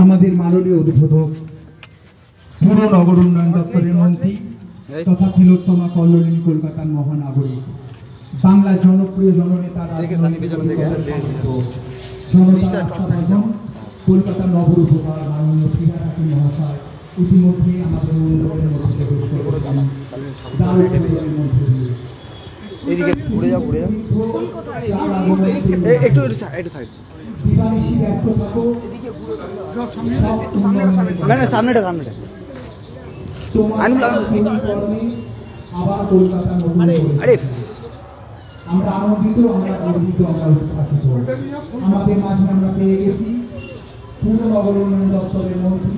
আমাদের মাননীয় উদ্বোধক পুর নগর উন্নয়ন দপ্তরের মন্ত্রী তথা তিলোত্তমা কল্লোলিনী কলকাতার মহানাগরিক, বাংলার জনপ্রিয় জননেতা কলকাতার নগর উপহার মাননীয় ফিরহাদ হাকিম মহাশয় ইতিমধ্যে আমাদের উন্নয়নের মধ্যে আমরা আনন্দিত, আমরা গর্বিত, আমরা উৎসাহিত। আমাদের মাঝে আমরা পেয়ে গেছি পুর নগর উন্নয়ন দপ্তরের মন্ত্রী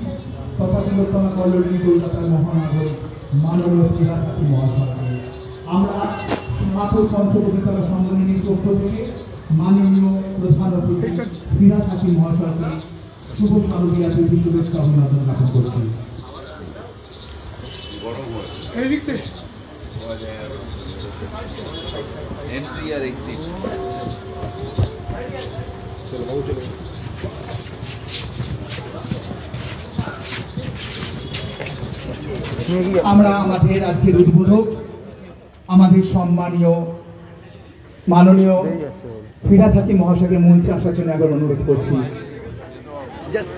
তথা তিলোত্তমা কল্লোলিনী কলকাতার মহানাগরিক মাননীয় ফিরহাদ হাকিম মহাশয়কে। আমরা মাতুর পঞ্চবটিতলা সম্মেলনীর পক্ষ থেকে মাননীয় প্রধান অতিথি ফিরহাদ হাকিম মহাশয়কে শুভ শারদীয়া তিথি শুভেচ্ছা অভিনন্দন জ্ঞাপন করছি। Entry or exit? আমরা আমাদের আজকের উদ্বোধক আমাদের সম্মানীয় মাননীয় ফিরহাদ হাকিম মহাশয়কে মঞ্চে আসার জন্য একবার অনুরোধ করছি। Just